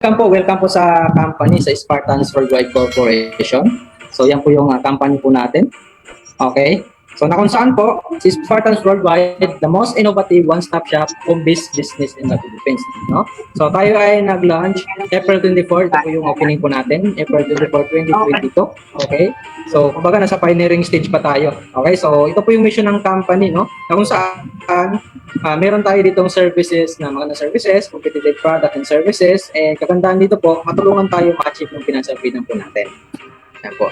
Welcome po sa company, sa Spartans Worldwide Corporation. So yan po yung company po natin. Okay? So na kung saan po, si Spartans Worldwide, the most innovative one-stop shop home based business in the Philippines. No? So tayo ay nag-launch April 24, ito po yung opening po natin, April 24, 2022. Okay? So kumbaga nasa pioneering stage pa tayo. Okay? So ito po yung mission ng company, no? Na kung saan meron tayo ditong services na mga services, competitive product and services. Kagandahan dito po, matulungan tayo ma-achieve yung financial freedom po natin. Yan po.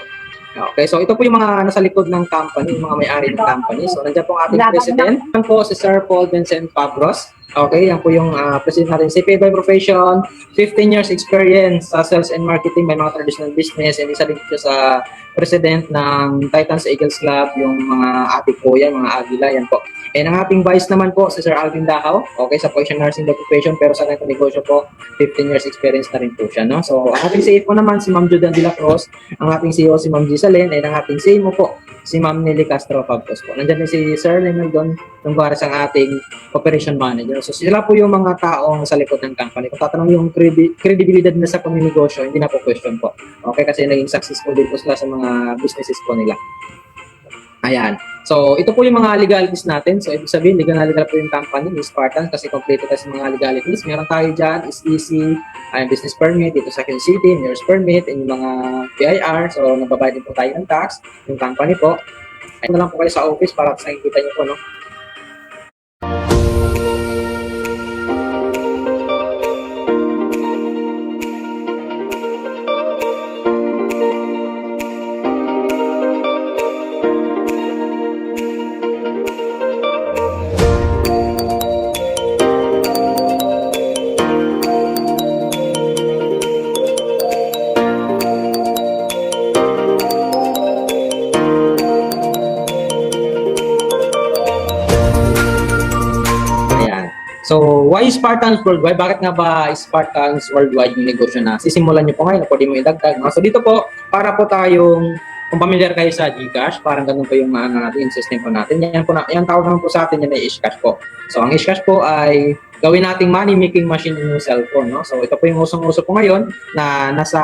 Okay, so ito po yung mga nasa likod ng company, yung mga may-ari ng company. So nandiyan po ang ating president. Yan po si Sir Paul Vincent Pabros. Okay, yan po yung president natin. CPA by profession, 15 years experience sa sales and marketing, may mga traditional business, and isa din po sa president ng Titans Eagles Club, yung mga atik po yan, mga Agila, yan po. And ang ating vice naman po, si Sir Alvin Dahaw. Okay, sa position nursing occupation, pero sa ganitong negosyo po, 15 years experience na rin po siya. No? So, ang ating CFO naman, si Ma'am Judan de la Cruz. Ang ating CEO, si Ma'am Gisalyn. And ang ating CMO po, si Ma'am Nelly Castro Pabcos po. Nandiyan din si Sir Leonel Don Tunggares, ang ating operation manager. So, sila po yung mga taong sa likod ng company. Kung tatanong yung credibility nila sa paninegosyo, hindi na po question po. Okay, kasi naging successful din po sila sa mga businesses po nila. Ayan. So, ito po yung mga legalities natin. So, ibig sabihin, legal na legal po yung company ni Spartan kasi complete kasi mga legalities. Meron tayo dyan, is easy, business permit, dito sa Quezon City, mayor's permit, and yung mga PIR. So, nagbabayad din po tayo ng tax, yung company po. Ayun na lang po kayo sa office para sa nakikita nyo po, no? So, why Spartans Worldwide? Bakit nga ba Spartans Worldwide yung negosyo na sisimulan nyo po ngayon na pwede mo idagdag? No? So, dito po, para po tayong, kung familiar kayo sa GCash, parang ganun po yung natin, system po natin. Yan tawag naman po sa atin, yan ay Ishcash po. So, ang Ishcash po ay gawin nating money-making machine in yung cellphone. No? So, ito po yung usong-uso po ngayon na nasa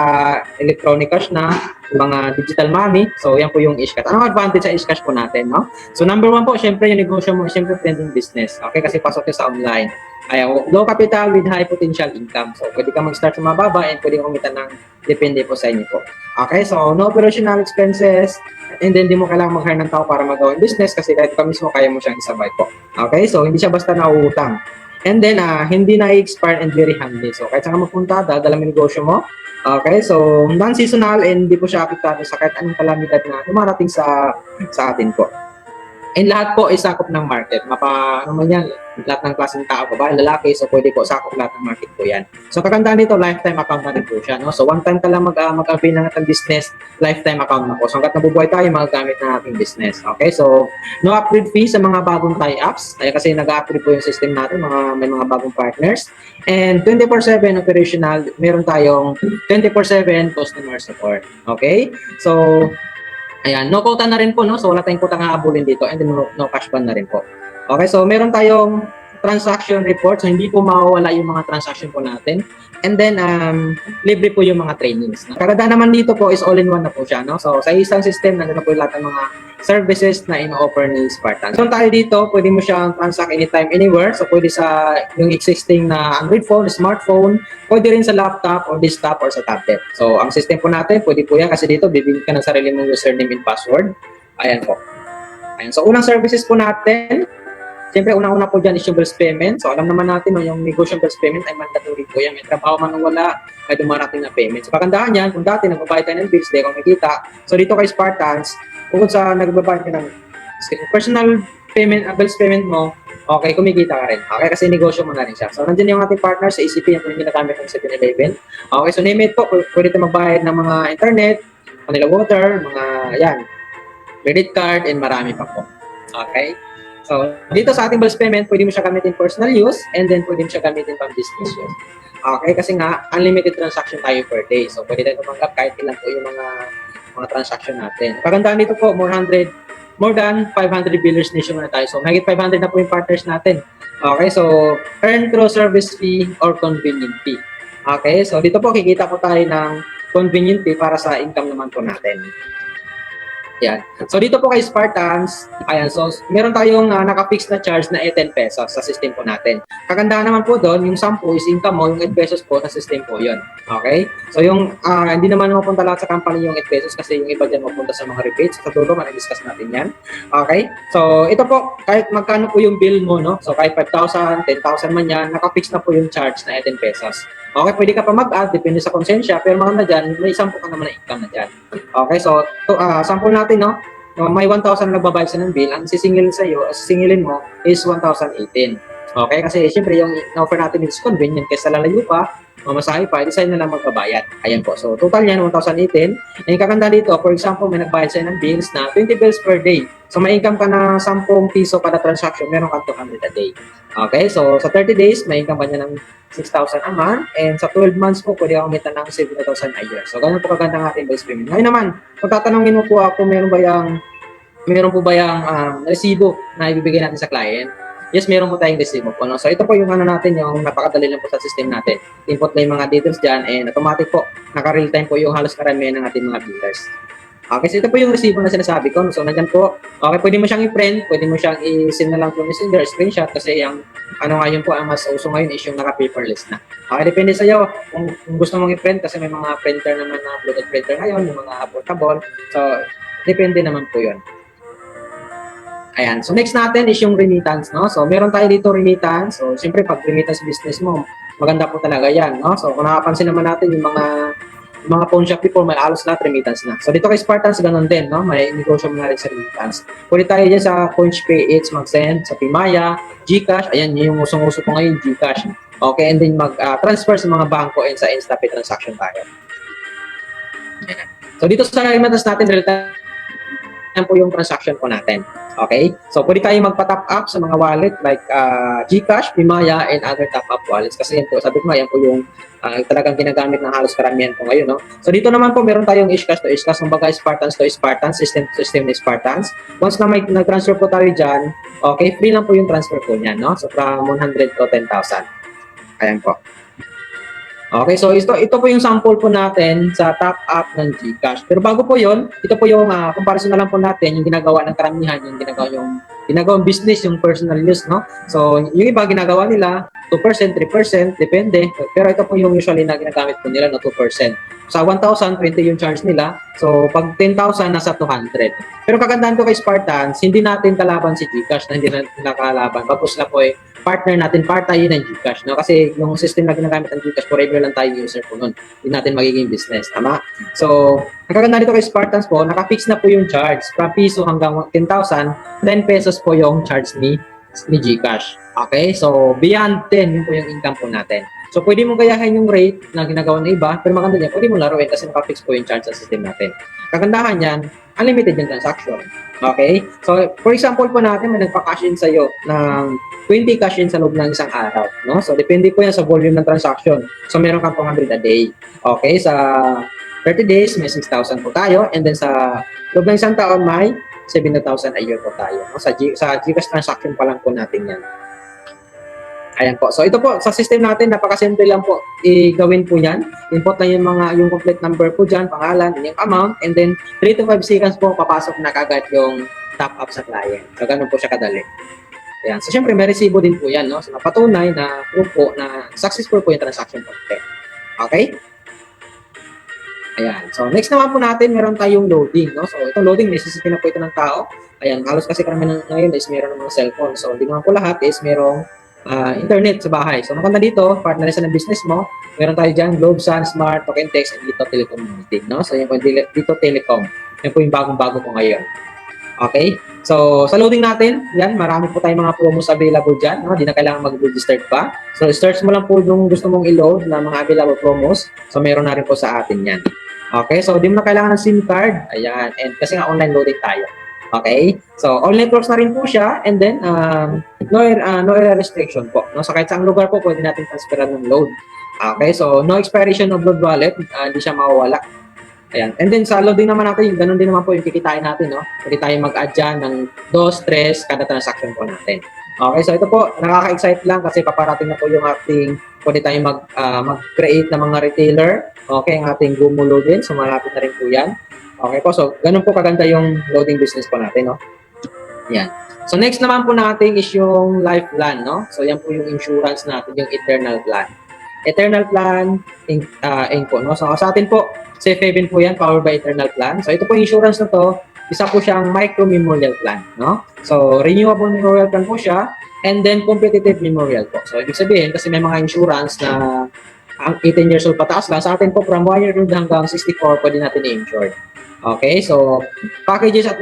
electronic cash na, mga digital money. So, yan po yung Ishcash. Anong advantage sa Ishcash po natin? No? So, number one po, syempre yung negosyo mo, syempre trending business. Okay, kasi pasok siya sa online. Ay, low capital with high potential income. So, pwede ka mag-start sa mababa and pwede kumita ng depende po sa inyo po. Okay, so no operational expenses and then di mo kailangan mag-hire ng tao para magawa yung business kasi kahit ka mismo kaya mo siyang isabay po. Okay, so hindi siya basta nauutang. And then, hindi na expire and very handy. So, kahit saan ka magpunta, dadala mo yung negosyo mo. Okay, so non-seasonal and hindi po siya apektado sa kahit anong kalamidad na dumarating sa atin po. And lahat po ay sakop ng market. Ano man yan, lahat ng klaseng tao, babae, lalaki, so pwede po sakop lahat ng market po yan. So kagandaan dito, lifetime account na rin po siya. No? So one time ka lang mag-avail ng ating business, lifetime account na po. So hanggat nabubuhay tayo, magagamit na ating business. Okay, so no upgrade fee sa mga bagong tie-ups. Kasi nag-upgrade po yung system natin, may mga bagong partners. And 24/7 operational, meron tayong 24/7 customer support. Okay, so ayan, no quota na rin po, no? So, wala tayong quota nga abulin dito and then no cash ban na rin po. Okay, so meron tayong transaction report. So, hindi po mawawala yung mga transaction po natin. And then, libre po yung mga trainings. Kagandahan naman dito po is all-in-one na po siya, no? So, sa isang system, nandun na po yung lahat ng mga services na in-offer ni Spartan. So, tayo dito, pwede mo siyang transact anytime, anywhere. So, pwede sa yung existing na Android phone, smartphone, pwede rin sa laptop or desktop or sa tablet. So, ang system po natin, pwede po yan kasi dito, bibigyan ka ng sarili mong username and password. Ayan po. Ayan. So, unang services po natin, siyempre, unang-una po dyan is yung bills payment. So, alam naman natin, yung negosyo bills payment ay mandatory po yan. May trabaho man o wala, ay dumarating na payment. So, pagandahan yan, kung dati nagbabayad tayo ng bills, di ako makikita. So, dito kay Spartans, kung sa nagbabayad ka ng personal payment, bills payment mo, okay, kumikita ka rin. Okay, kasi negosyo mo na rin siya. So, nandiyan yung ating partner sa ECP, yung ginagamit ng 7-Eleven. Okay, so name it po, pwede tayo magbayad ng mga internet, Manila Water, mga, yan, credit card, and marami pa po. Okay? So, dito sa ating bills payment, pwede mo siya gamitin personal use and then pwede mo siya gamitin pang business use. Okay, kasi nga, unlimited transaction tayo per day. So, pwede tayo tumanggap kahit ilan po yung mga transaction natin. Pagandaan dito po, more than 500 billers nationwide na tayo. So, mahigit 500 na po yung partners natin. Okay, so, earn through service fee or convenient fee. Okay, so dito po kikita po tayo ng convenient fee para sa income naman po natin. Yan. So dito po kay Spartans, ayan, so meron tayong naka-fix na charge na 10 pesos sa system po natin. Kagandahan naman po doon, yung 10 is income mo, yung 8 pesos po na system po yon. Okay? So yung hindi naman mapunta lahat sa company yung 8 pesos kasi yung iba dyan mapunta sa mga rebates. Sa dulo, ma-discuss natin yan. Okay? So ito po, kahit magkano po yung bill mo, no? So kahit 5,000, 10,000 man yan, naka-fix na po yung charge na 10 pesos. Okay, pwede ka pa mag-add, depende sa konsensya, pero maganda dyan, may 10 ka naman na income na dyan. Okay, so sample natin, no? May 1,000 nagbabayad sa ng bill, ang sisingilin mo is 1,018. Okay, kasi siyempre yung offer natin is convenient kaysa lalayo pa, mamasahe pa, design na lang magbabayad. Ayan po. So total niyan 1,018. Ang kakanda dito, for example, may nagbayad sa'yo ng bills na 20 bills per day. So may income ka na 10 piso kada transaction, meron kang 200 a day. Okay, so sa 30 days, may income ka niya ng 6,000 a month, and sa 12 months po, pwede ka kumita ng 7,000 a year. So ganun po kaganda ng ating base payment. Ngayon naman, kung tatanungin mo po ako, meron po ba yung resibo na ibibigay natin sa client? Yes, meron po tayong resibo po. No? So ito po yung natin, yung napakadali lang po sa system natin. Input na yung mga details dyan, and automatic po, naka-real time po yung halos karamihan ng ating mga billers. Okay, so ito po yung resibo na sinasabi ko. So nandyan po, okay, pwede mo siyang i-print, pwede mo siyang i-send na lang po messenger, screenshot, kasi yung ngayon po, ang mas uso ngayon is yung naka-paperless na. Okay, depende sa iyo kung gusto mong i-print, kasi may mga printer naman na Bluetooth printer ngayon, yung mga portable. So, depende naman po yun. Ayan. So, next natin is yung remittance, no? So, meron tayo dito remittance. So, siyempre, pag remittance business mo, maganda po talaga yan, no? So, kung nakapansin naman natin yung mga pawn shop before, may alos lahat remittance na. So, dito kay Spartans, ganun din, no? May negosyo mo na rin sa remittance. Pwede tayo dyan sa CoinPay, mag-send, sa Pimaya, GCash. Ayan, yung usong-uso po ngayon, GCash. Okay, and then mag-transfer sa mga bangko and sa InstaPay transaction tayo. Ayan. So, dito sa remittance natin, yan po yung transaction po natin. Okay? So, pwede tayo magpa-top up sa mga wallet like GCash, Pimaya, and other top-up wallets. Kasi yan po, sabi ko nga, yan po yung talagang ginagamit ng halos karamihan po ngayon. No? So, dito naman po, meron tayong Ishcash to Ishcash. Kumbaga, Spartans to Spartans, system ni Spartans. Once na may nag-transfer po tayo dyan, okay, free lang po yung transfer po niyan. No? So, from 100 to 10,000. Ayan po. Okay, so ito po yung sample po natin sa top up ng GCash. Pero bago po yon, ito po yung comparison na lang po natin, yung ginagawa ng karamihan, yung ginagawang business, yung personal use, no? So, yung iba ginagawa nila 2%, 3%, depende. Pero ito po yung usually na ginagamit po nila, no, 2%. Sa 1,000, 20 yung charge nila. So, pag 10,000, nasa 200. Pero kagandahan ko kay Spartans, hindi natin kalaban si GCash na hindi natin nakalaban. Tapos na po partner natin, part tayo ng GCash. No? Kasi yung system na ginagamit ng GCash, forever lang tayo user po nun. Hindi natin magiging business. Tama? So, ang kaganda dito kay Spartans po, naka-fix na po yung charge. From piso hanggang 10,000, 10 pesos po yung charge ni GCash. Okay? So, beyond 10, yun po yung income po natin. So, pwede mo gayahin yung rate na ginagawa ng iba, pero maganda niya, pwede mo laruin kasi naka-fix po yung charge sa system natin. Kagandahan yan, unlimited yung transaction. Okay? So, for example po natin, may nagpa-cash in sa'yo ng 20 cash in sa loob ng isang araw. No? So, depende po yan sa volume ng transaction. So, meron kang 200 a day. Okay? Sa 30 days, may 6,000 po tayo. And then sa loob ng isang taon, may 7,000 a year po tayo. No? Sa GCash transaction pa lang po natin yan. Ayan po. So ito po, sa system natin, napakasimple lang po i-gawin po yan. Input na yung complete number po dyan, pangalan, yung amount, and then 3 to 5 seconds po, papasok na kagad yung top up sa client. So ganun po siya kadali. Ayan. So syempre, may resibo din po yan, no? So napatunay na proof po na successful po yung transaction po. Okay? Ayan. So next naman po natin, meron tayong loading, no? So itong loading, necessity na po ito ng tao. Ayan, halos kasi karamihan ngayon is meron ng mga cellphone. So hindi naman po lahat is merong internet sa bahay. So, maganda dito, partner sa ng business mo, meron tayo dyan, GlobeSun, Smart, Token Text, and Dito Telecom Limited, no? So, yan po yung Dito Telecom. Yan po yung bagong-bago po ngayon. Okay? So, sa loading natin, yan, marami po tayong mga promos available dyan, no? Di na kailangan mag-register pa. So, search mo lang po yung gusto mong i-load na mga available promos. So, meron na rin po sa atin yan. Okay? So, di mo na kailangan ng SIM card. Ayan. And kasi nga online loading tayo. Okay? So, all networks na rin po siya, and then, no error restriction po. No? So, kahit saang lugar po, pwede natin transferan ng load. Okay? So, no expiration of load wallet, hindi siya mawawala. Ayan. And then, sa loading naman natin, ganun din naman po yung kikitain natin, no? Pwede tayo mag-add dyan ng 2, 3 kada transaction po natin. Okay, so ito po, nakaka-excite lang kasi paparating na po yung ating, pwede tayong mag-create ng mga retailer. Okay, ang ating Gumo Loading, so malapit na rin po yan. Okay po, so ganun po kaganda yung loading business po natin, no? Yan. So next naman po natin is yung life plan, no? So yan po yung insurance natin, yung eternal plan. Eternal plan, Inc. po, no? So sa atin po, Safe Haven po yan, powered by Eternal Plan. So ito po insurance na to, isa po siyang micro-memorial plan, no? So renewable memorial plan po siya, and then competitive memorial po. So ibig sabihin, kasi may mga insurance na ang 18 years old pataas lang, sa atin po from 1 year old hanggang 64, pwede natin i-insure. Okay, so packages at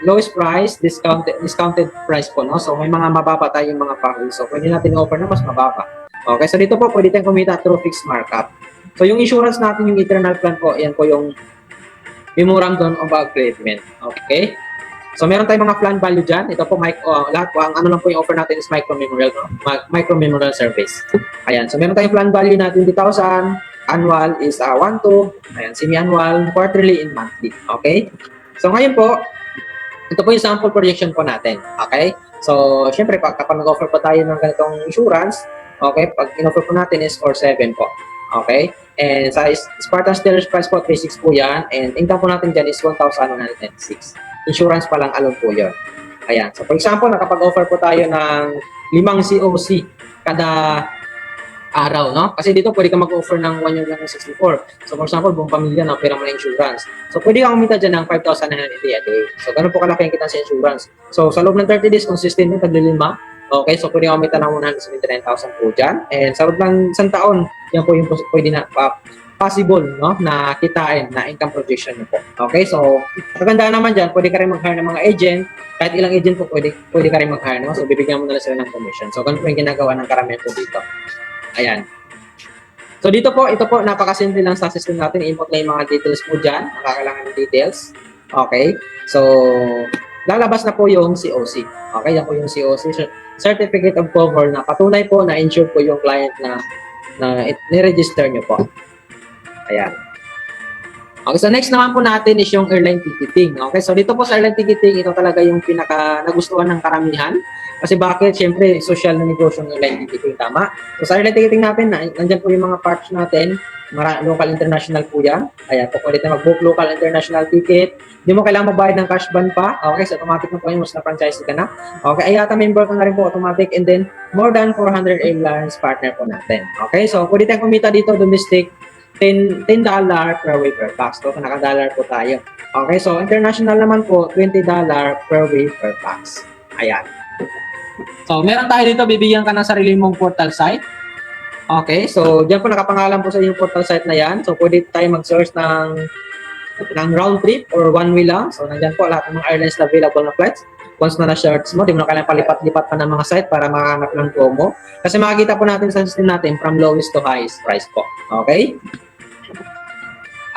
lowest price, discounted price po, no? So may mga mababa tayong mga packages. So pwede natin offer na mas mababa. Okay, so dito po pwede tayong kumita through fixed markup. So yung insurance natin, yung eternal plan po, yan po yung memorandum of agreement. Okay? So meron tayong mga plan value dyan. Ito po, lahat po, ang ano lang po yung offer natin is micro-memorial, micro-memorial service. Ayan, so meron tayong plan value natin 2,000, annual is 1 to, ayan, semi-annual, quarterly, and monthly. Okay? So ngayon po, ito po yung sample projection po natin. Okay? So, syempre, kapag nag-offer po tayo ng ganitong insurance, okay, pag in-offer po natin is 4,700 po. Okay? And sa Spartan Steelers price po, 3,600 po yan. And income po natin dyan is 1,106. Insurance pa lang alone po yun. Ayan. So, for example, nakapag-offer po tayo ng 5 COC kada araw, no? Kasi dito pwede ka mag-offer ng 1 year lang ng 64. So, for example, buong pamilya na pera mo na insurance. So, pwede kang kumita dyan ng 5,980 a day. So, ganun po kalaki ang kita sa insurance. So, sa loob ng 30 days, consistent yung taglilima. Okay, so pwede kang kumita ng 179,000 po dyan. And sa loob ng isang taon, yan po yung pwede na possible, no, na kitain na income projection nyo po. Okay, so maganda naman dyan, pwede ka rin mag-hire ng mga agent. Kahit ilang agent po, pwede ka rin mag-hire, no? So bibigyan mo na sila ng commission. So ganun po yung ginagawa ng karamihan po dito. Ayan. So dito po, ito po, napakasimple lang sa system natin. I-input na yung mga details po dyan. Nakakailangan ng details. Okay, so lalabas na po yung COC. Okay, yan po yung COC. Certificate of Cover na patunay po na insured po yung client na ni-register nyo po. Ayan. Okay, so next naman po natin is yung airline ticketing. Okay, so dito po sa airline ticketing, ito talaga yung pinaka nagustuhan ng karamihan. Kasi bakit? Siyempre, social na negosyo ng airline ticketing, tama? So sa airline ticketing natin, nandyan po yung mga parts natin. Local, international po yan. Ayan, po pwede tayo mag-book local, international ticket. Hindi mo kailangan magbayad ng cash ban pa. Okay, so automatic na po yun, mas na-franchise ka na. Okay, IATA member ka na rin po, automatic. And then, more than 400 airlines partner po natin. Okay, so pwede tayong kumita dito, domestic, $10 per way per pax. So, naka-dollar po tayo. Okay, so international naman po, $20 per way per pax. Ayan. So, meron tayo dito, bibigyan ka ng sarili mong portal site. Okay, so diyan po nakapangalan po sa yung portal site na yan. So pwede tayo mag-search ng round trip or one way lang. So nandiyan po lahat ng mga airlines na available na flights. Once na na-search mo, di mo na kailangan palipat-lipat pa ng mga site para makahanap ng promo. Kasi makikita po natin sa system natin from lowest to highest price po. Okay?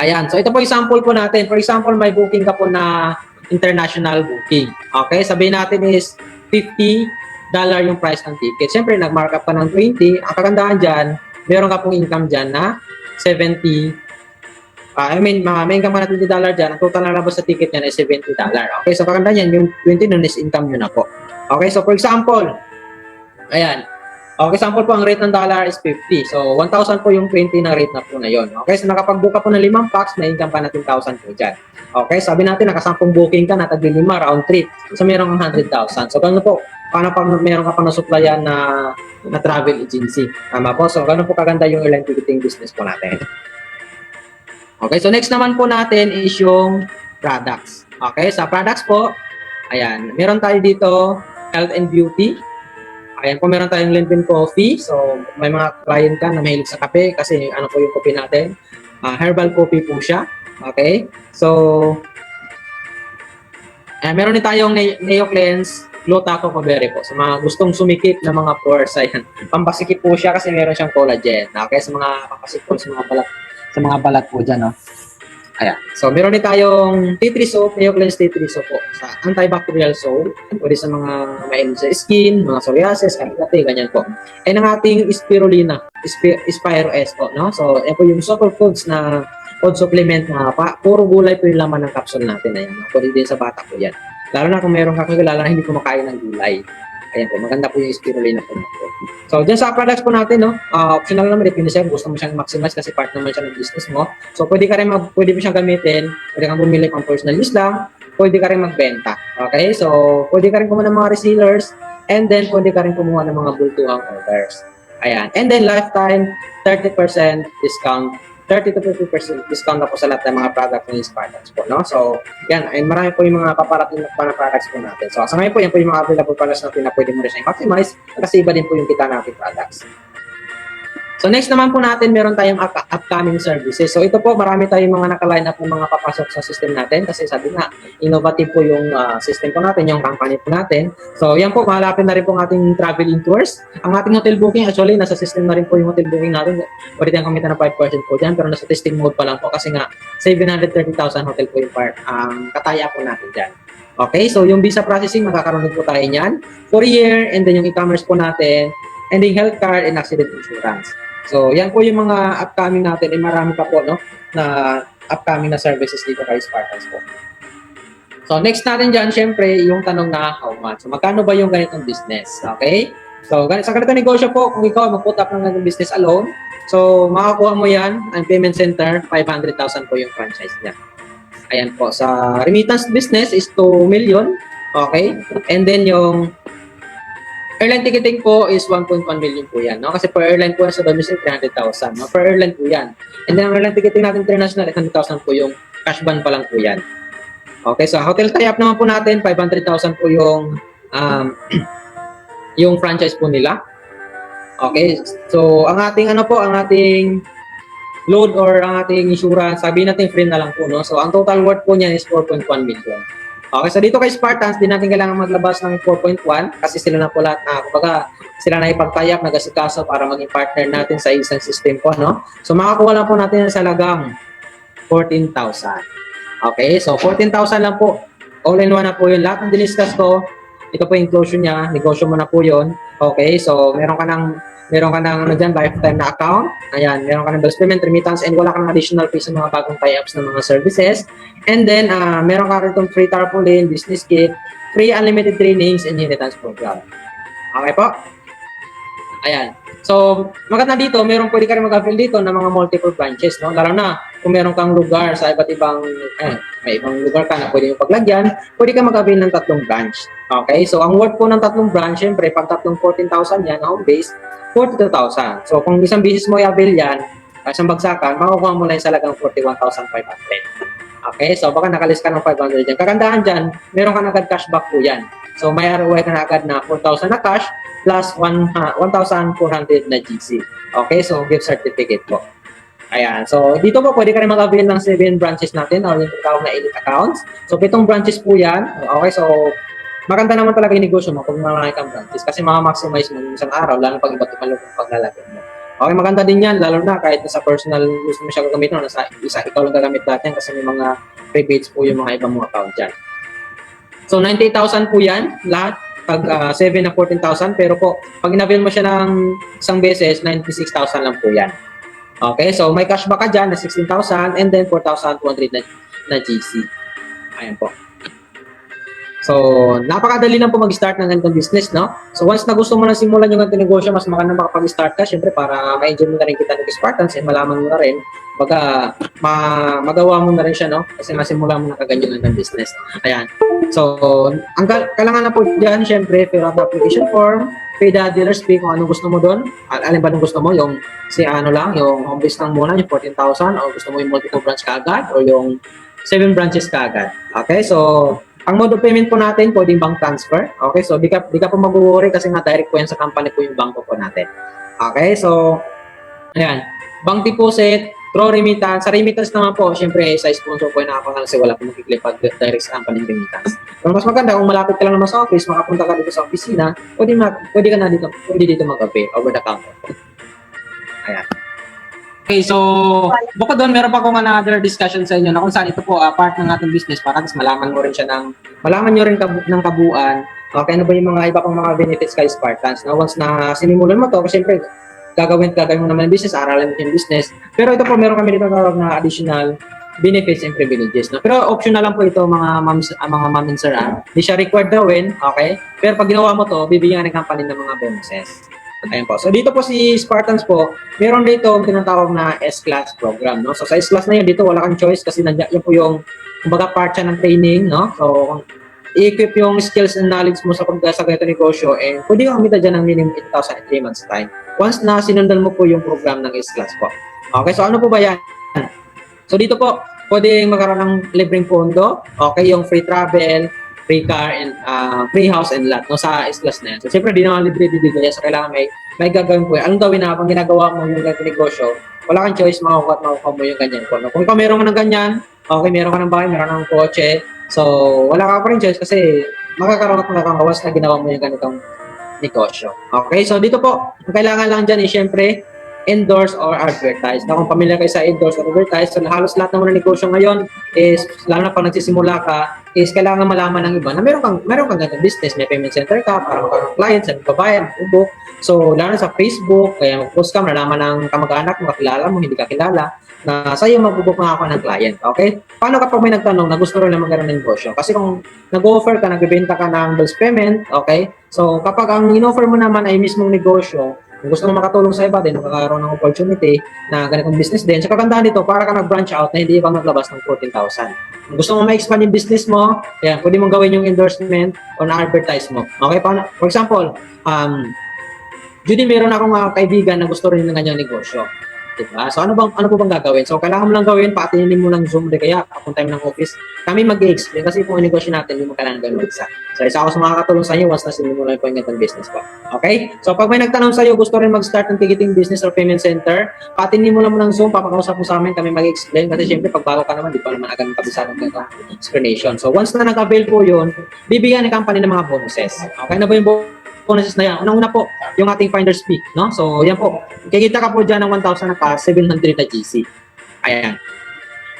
Ayan, so ito po yung sample po natin. For example, may booking ka po na international booking. Okay, sabihin natin is $50 yung price ng ticket. Siyempre, nag-markup ka ng 20. Ang kagandahan dyan, meron ka pong income dyan na 70. May income ka na $20 dyan. Ang total na labas sa ticket niyan ay $70. Okay, so kagandahan yan, yung 20 nun is income nyo na po. Okay, so for example, ayan. Okay, example po, ang rate ng dollar is 50. So, 1,000 po yung 20 na rate na po na yun. Okay, so nakapag-book ka po ng 5 packs, may income pa na 10,000 po dyan. Okay, sabi natin, nakasampung booking ka, natagli 5 round trip. So, meron kang 100,000. So, gano'n po, paano pag meron ka pa na-supplyan na travel agency? Tama po. So, gano'n po kaganda yung airline ticketing business po natin. Okay, so next naman po natin is yung products. Okay, sa products po, ayan, meron tayo dito, health and beauty. Ayan po, meron tayong Linden Coffee. So, may mga client ka na mahilig sa kape kasi ano po yung coffee natin. Herbal coffee po siya. Okay? So, meron din tayong Neo Cleanse Gluta Coco Berry po. Sa mga gustong sumikip na mga pores, ayan. Pampasikip po siya kasi meron siyang collagen. Okay? Sa mga pampasikip po, sa mga balat po dyan, no? Ayan. So, meron din tayong tea tree soap, Neo Cleanse tea tree soap po. Sa antibacterial soap, pwede sa mga main sa skin, mga psoriasis, kakilate, ganyan po. And ang ating spirulina, Spiro S po, no? So, yan po yung superfoods na food supplement na puro gulay po yung laman ng capsule natin. Ayan, no? Pwede din sa bata po yan. Lalo na kung meron kakilala na hindi kumakain ng gulay. Ayan po, maganda po yung spirulina po natin. So, dyan sa products po natin, no, optional naman, depende sa'yo, gusto mo siyang maximize kasi part naman siya ng business mo. So, pwede ka rin pwede mo siyang gamitin, pwede kang bumili pang personal use lang, pwede ka rin magbenta. Okay? So, pwede ka rin kumuha ng mga resellers, and then pwede ka rin kumuha ng mga bultuhang orders. Ayan. And then, lifetime, 30% discount 30 to 50% discount na po sa lahat ng mga product ng Spartans po, no? So, yan, ay marami po yung mga paparating na products po natin. So, sa ngayon po, yan po yung mga available products natin na pwede mo rin siya maximize kasi iba din po yung kita natin products. So next naman po natin, meron tayong upcoming services. So ito po, marami tayong mga naka-line up ng mga papasok sa system natin kasi sabi nga, innovative po yung system po natin, yung company po natin. So yan po, mahalapin na rin po ang ating traveling tours. Ang ating hotel booking, actually, nasa system na rin po yung hotel booking natin. Pwede tayong kumita ng 5% po dyan, pero nasa testing mode pa lang po kasi nga, 730,000 hotel po yung kataya po natin dyan. Okay, so yung visa processing, makakaroon po tayo niyan. For year, and then yung e-commerce po natin, and then health card and accident insurance. So, yan po yung mga upcoming natin. Marami pa po, no, na upcoming na services dito kay Spartans po. So, next natin dyan, syempre, yung tanong na how much. So, magkano ba yung ganitong business? Okay? So, sa ganitong negosyo po, kung ikaw mag-put up ng ganitong business alone, so, makakuha mo yan, ang payment center, 500,000 po yung franchise niya. Ayan po. Sa remittance business is 2 million. Okay? And then, yung airline ticketing po is 1.1 million po yan, no? Kasi per airline po sa domestic 300,000, no? Per airline po yan. And then ang airline ticketing natin international 800,000 po yung cash ban pa lang po yan. Okay, so hotel tie-up naman po natin 500,000 po yung yung franchise po nila. Okay, so ang ating ang ating load or ang ating insurance, sabihin natin free na lang po, no? So ang total worth po niyan is 4.1 million. Okay, so dito kay Spartans, di natin kailangan maglabas ng 4.1 kasi sila na po lahat na, kumbaga, sila na ipagtayak, nag-asikaso para maging partner natin sa isang system po, no? So, makakuha lang po natin sa halagang 14,000. Okay, so 14,000 lang po. All-in-one na po yun. Lahat ng diniscuss ko, ito po yung inclusion niya, negosyo mo na po yun. Okay, so meron ka ng dyan, lifetime na account. Ayan, meron ka ng bills payment, remittance, and wala kang additional fees sa mga bagong tie-ups ng mga services. And then, meron ka rin itong free tarpaulin, business kit, free unlimited trainings, and inheritance program. Okay po? Ayan. So, maganda dito, pwede ka rin mag-avail dito ng mga multiple branches, no? Lalo na, kung meron kang lugar sa iba't ibang, may ibang lugar ka na pwede mo paglagyan, pwede ka mag-avail ng 3 branch. Okay? So, ang worth po ng 3 branch, syempre, pag 14,000 yan, home base, 42,000. So, kung isang business mo i-avail yan, isang bagsakan, makukuha mo lang sa halagang 41,500. Okay, so baka nakalis ka ng 500 dyan. Kagandahan dyan, meron ka na agad cashback po yan. So may ROI ka na agad na 4,000 na cash plus 1,400 na GC. Okay, so gift certificate po. Ayan, so dito po pwede ka rin mag-avail ng 7 branches natin or yung tawag na elite accounts. So 7 branches po yan. Okay, so maganda naman talaga yung negosyo mo kung marami kang branches kasi maka-maximize mo yung isang araw, lalo pag iba't ibang lugar paglalagyan mo. Okay, maganda din yan, lalo na kahit sa personal gusto mo siya gagamitin, nasa isa ikaw lang gagamit natin kasi may mga rebates po yung mga ibang mga account dyan. So, 98,000 po yan, lahat. Pag 7 na 14,000, pero po, pag in-avail mo siya ng isang beses, 96,000 lang po yan. Okay, so may cashback ka dyan na 16,000 and then 4,200 na GC. Ayan po. So, napakadali lang po mag-start ng ganitong business, no? So, once na gusto mo na simulan yung ganitong negosyo, mas maganda makapag-start ka, syempre, para ma-enjoy mo na rin kita ng Spartans, eh, malaman mo na rin, baga, magawa mo na rin siya, no? Kasi masimula mo na kaganyan ng business. Ayan. So, ang kailangan na po dyan, syempre, fill out the application form, pay the dealer's fee kung anong gusto mo doon. Alin ba nung gusto mo? Yung, yung home base lang muna, yung 14,000, o gusto mo yung multiple branch kaagad, o yung 7 branches kaagad. Okay, so, ang mode of payment po natin, pwedeng bank transfer. Okay, so di ka po mag-worry kasi nga direct po yan sa company po yung banko po natin. Okay, so, ayan. Bank deposit, through remittance. Sa remittance naman po, syempre, sa sponsor po yung nakapangal kasi wala po magkiklip pag direct sa company yung remittance. Pero mas maganda, kung malapit ka lang naman sa office, makapunta ka dito sa opisina, pwede ka na dito, mag-pay over the counter. Ayan. Okay, so bukod doon, meron pa akong another discussion sa inyo na kung saan ito po part ng ating business para mas malaman nyo rin ng kabuuan. Okay, ano ba yung mga iba pang mga benefits kay Spartans? No? Once na sinimulan mo to, kasi siyempre, gagawin mo naman yung business, aralan mo yung business. Pero ito po, meron kami dito na additional benefits and privileges. No? Pero optional lang po ito mga ma'am and sir. Hindi siya required gawin, okay? Pero pag ginawa mo to, bibigyan ng company ng mga bonuses. Ayan po. So dito po si Spartans po, meron dito ang tinatawag na S-Class program. No? So sa S-Class na yun, dito wala kang choice kasi nandiyan yun po yung kumbaga part siya ng training. No? So i-equip yung skills and knowledge mo sa pagkasa ganito negosyo and pwede kang kumita dyan ng minimum 8,000 in 3 months time. Once na sinundan mo po yung program ng S-Class po. Okay, so ano po ba yan? So dito po, pwede magkaroon ng libreng pondo, okay, yung free travel, free car, and free house and lot no, sa S-Class na yan. So siyempre, di naman libre bibigay, so kailangan may gagawin po. Anong gawin na, pag ginagawa mo yung ganito negosyo, wala kang choice, makukuha mo yung ganyan po. No? Kung ikaw meron ka ng ganyan, okay, meron ka ng bahay, meron ka ng kotse, so wala ka pa rin choice kasi makakaroon at makakawas na ginawa mo yung ganitong negosyo. Okay, so dito po, ang kailangan lang dyan is siyempre, endorse or advertise. Na kung pamilyar kayo sa endorse or advertise, so halos lahat ng mga negosyo ngayon is, lalo na pag nagsisimula ka, is kailangan malaman ng iba na meron kang ganitong business, may payment center ka, para magkaroon ng clients, at babayan, ubo. So, lalo na sa Facebook, kaya mag-post ka, malaman ng kamag-anak mo, kakilala mo, hindi kakilala, na sa'yo magbubuk na ako ng client. Okay? Paano kapag may nagtanong na gusto rin na magkaroon ng negosyo? Kasi kung nag-offer ka, nagbibenta ka ng bills payment, okay? So, kapag ang in-offer mo naman ay mismong negosyo, kung gusto mo makatulong sa iba din, makakaroon ng opportunity na ganitong business din. Sa kagandahan dito, para ka nag-branch out na hindi ka maglabas ng 14,000. Kung gusto mo ma-expand yung business mo, kaya pwede mong gawin yung endorsement o na-advertise mo. Okay? For example, Judy, meron akong kaibigan na gusto rin ng kanyang negosyo. Diba? So ano po bang gagawin? So kailangan mo lang gawin, paatinin mo ng Zoom, kaya papunta mo ng office. Kami mag-explain kasi kung negosyo natin, hindi mo kailangan gawin mag-isa. So isa ako sa makakatulong sa inyo once na sinimulan po yung ganitong business po. Okay? So pag may nagtanong sa iyo, gusto rin mag-start ng ticketing business or payment center, paatinin mo lang mo ng Zoom, papakausap mo sa amin, kami mag-explain kasi syempre pag bago ka naman, di pa naman agad kabisado ng explanation. So once na nag-avail po yun, bibigyan ng company ng mga bonuses. Okay na ba yung bonuses na yan? Unang-una po, yung ating finder's fee, no? So, yan po. Kikita ka po dyan ng 1,000 na pa, 700 na GC. Ayan.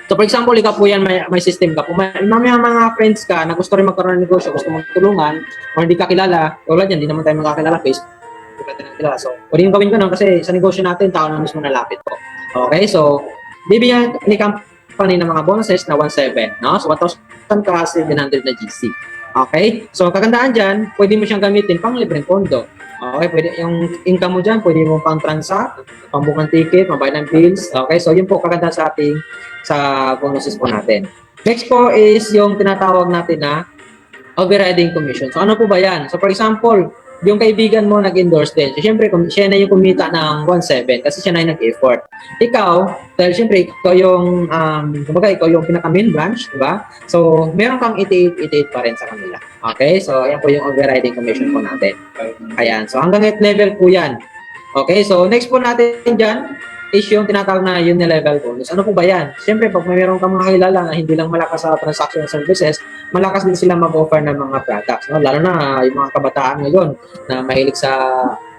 So, for example, ikaw po yan, may system ka po. May mga friends ka na gusto rin magkaroon ng negosyo, gusto mong tulungan, o hindi ka kilala, tulad yan, hindi naman tayo magkakilala, Facebook, hindi natin kilala. So, pwede yung gawin ko nun kasi sa negosyo natin, tao na mismo nalapit po. Okay, so, bibigyan ni company ng mga bonuses na 1,700, no? So, 1,000 ka, 700 na GC. Okay? So, kagandaan dyan, pwede mo siyang gamitin pang libreng pondo. Okay? Pwede, yung income mo dyan, pwede mo pang transact, pang book ng ticket, mabayad ng bills. Okay? So, yun po kaganda sa ating sa bonuses po natin. Next po is yung tinatawag natin na overriding commission. So, ano po ba yan? So, for example, yung kaibigan mo nag-endorse din. So, syempre, siya na yung kumita ng 1,700 kasi siya na yung nag-effort. Ikaw, dahil syempre, ikaw yung, kumbaga, ikaw yung pinaka-main branch, di ba? So, meron kang 88 pa rin sa kanila. Okay? So, ayan po yung overriding commission po natin. Ayan. So, hanggang 8 level po yan. Okay? So, next po natin dyan is yung tinatawag na unilevel bonus. Ano po ba yan? Siyempre, pag meron kang mga kilala na hindi lang malakas sa transaction services, malakas din sila mag-offer ng mga products. No? Lalo na yung mga kabataan ngayon na mahilig sa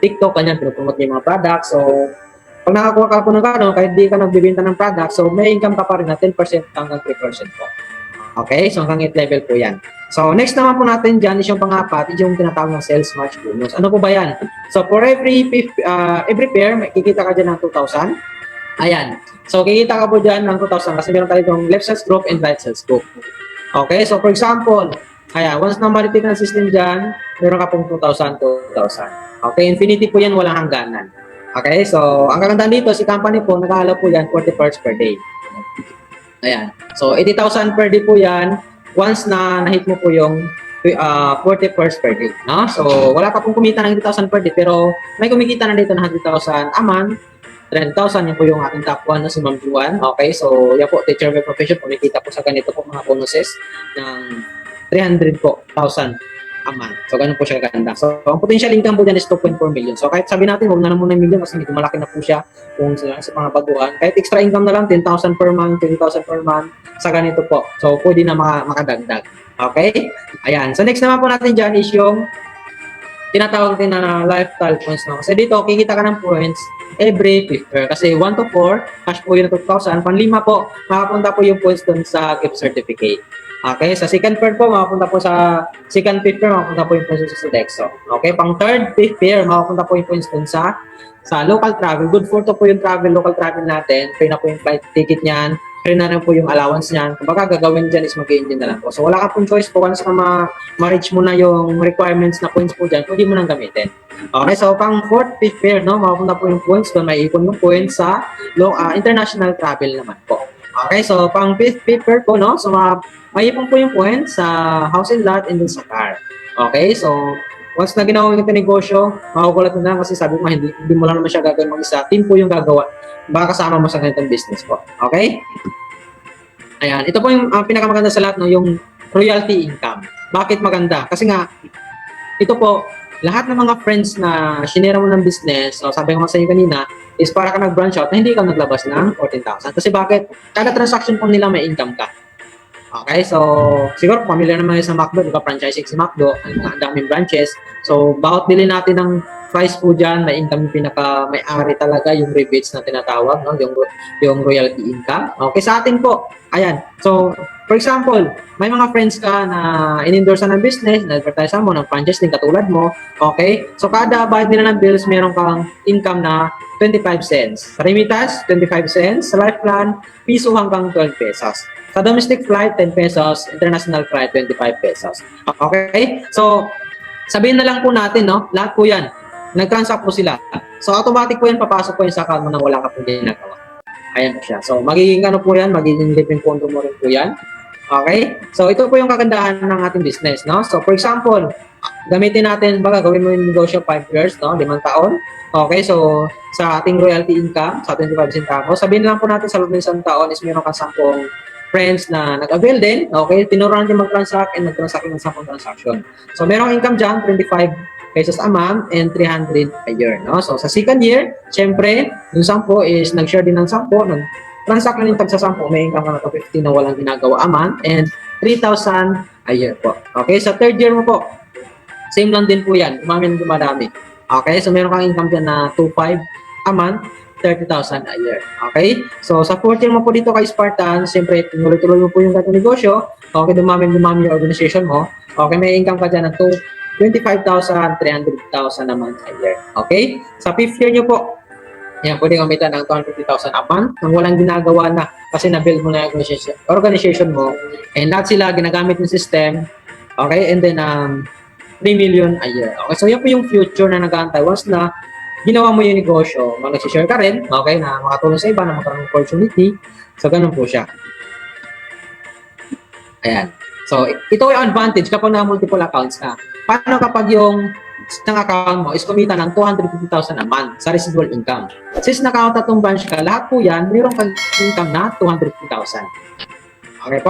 TikTok, kanyan, pinupromote yung mga products. So, pag nakakuha ka po ng gano'n, kahit di ka nagbibenta ng products, so may income ka pa rin na 10% hanggang 3% po. Okay? So, hanggang 8 level po yan. So, next naman po natin dyan is yung pang-apat, is yung tinatawag ng sales match bonus. Ano po ba yan? So, for every pair, kikita ka dyan ng 2,000. Ayan. So, kikita ka po dyan ng 2,000 kasi meron tayo itong left sales group and right sales group. Okay? So, for example, ayan, once na maritik ng system dyan, meron ka pong 2,000, 2,000. Okay? Infinity po yan, walang hangganan. Okay? So, ang kagandaan dito, si company po, nag-aalaw po yan 40 parts per day. Ayan. So, 80,000 per day po yan once na na-hit mo po yung 40 parts per day. No? So, wala pa pong kumita ng 80,000 per day pero may kumikita na dito ng 100,000 a month. 300,000, yan po yung ating top 1 na si Ma'am Juan. Okay, so yan po, teacher by profession, kumikita po sa ganito po mga bonuses ng 300,000 a month. So, ganun po siya ganda. So, ang potential income po dyan is 2.4 million. So, kahit sabi natin, huwag na naman ng million kasi medyo malaki na po siya kung sa mga baguhan. Kahit extra income na lang, 10,000 per month, 20,000 per month, sa ganito po. So, pwede na makadagdag. Okay? Ayan. So, next naman po natin dyan is yung tinatawag din na lifestyle points. No? Kasi dito, kikita ka ng points every 5th pair. Kasi 1 to 4, cash po yun na 2,000. Panlima po, makapunta po yung points dun sa gift certificate. Okay, sa second pair po, makapunta po sa second, fifth pair, makapunta po yung points sa Sodexo. Okay, pang third, fifth pair, makapunta po yung points dun sa local travel. Good for to po yung travel, local travel natin. Pay na po yung flight ticket niyan. rin na rin po yung allowance niyan. Kumbaga, gagawin dyan is mag-engine na lang po. So, wala ka pong choice po once na ma-reach mo na yung requirements na points po dyan, pwede mo nang gamitin. Okay, so pang 4th, 5th pair, no, mapupunta po yung points doon, may ipon yung points sa international travel naman po. Okay, so pang 5th pair po, no, so may ipon po yung points sa house and lot and then sa car. Okay, so once na ginawa mo yung negosyo, makukulat mo na kasi sabi mo, hindi mo lang naman siya gagawin mag-isa. Team po yung gagawa. Baka kasama mo sa ganitong business po. Okay? Ayan. Ito po yung pinakamaganda sa lahat, no, yung royalty income. Bakit maganda? Kasi nga, ito po, lahat ng mga friends na shinera mo ng business, so sabi ko nga sa inyo kanina, is para ka nag-branch out na hindi ka naglabas ng 14,000. Kasi bakit? Kada transaction po nila may income ka. Okay, so siguro familiar naman sa McDo, di ba, franchising si McDo, ang daming branches. So bawat bili natin ng price po dyan, may income yung may-ari talaga, yung rebates na tinatawag, no? yung royalty income. Okay, sa atin po, ayan. So, for example, may mga friends ka na in-endorse ng business, na-advertise mo ng franchise din katulad mo, okay? So kada bayad nila ng bills, meron kang income na 25 cents. Sa remittance, 25 cents. Sa life plan, piso hanggang 12 pesos. Sa domestic flight, 10 pesos. International flight, 25 pesos. Okay? So, sabihin na lang po natin, no? Lahat po yan. Nag-transact po sila. So, automatic po yan, papasok po yan sa account mo nang wala ka po ginagawa. Ayan po siya. So, magiging ano po yan, magiging living pondo mo rin po yan. Okay? So, ito po yung kagandahan ng ating business, no? So, for example, gamitin natin, baga, gawin mo yung negosyo 5 years, no? 5 taon. Okay, so, sa ating royalty income, sa 25 centavos, sabihin lang po natin sa loob ng isang taon is meron ka 10 friends na nag-avail din, okay, tinuruan din mag-transact and nag-transact ng 10 transaction. So, merong income dyan, 25 pesos a month and 300 a year, no? So, sa second year, syempre, yung 10 is nag-share din ng 10, transact na yung tag sa 10, may income ka na to 50 na walang ginagawa a month and 3,000 a year po. Okay, sa third year mo po, same lang din po yan, dumadami. Okay, so meron kang income dyan na 2,500 a month, 30,000 a year. Okay? So, sa fourth year mo po dito kay Spartan, siyempre, tuloy-tuloy mo po yung dating negosyo. Okay, dumami yung organization mo. Okay, may income ka dyan ng 25,000, 300,000 a month a year. Okay? Sa fifth year nyo po, yan, pwede kumita ng 250,000 a month nang walang ginagawa na kasi na-build mo na yung organization mo and lahat sila ginagamit ng system. Okay? And then, 3 million a year. Okay? So, yan po yung future na nag-aantay. Once na ginawa mo yung negosyo, mag-share ka rin, okay, na makatulong sa iba, na magkaroon ng opportunity. So, ganun po siya. Ayan. So, ito yung advantage kapag na-multiple accounts ka. Paano kapag yung isang account mo is kumita ng 250,000 a month sa residual income? Since naka-tatong branch ka, lahat po yan, mayroon kang income na 250,000. Okay po?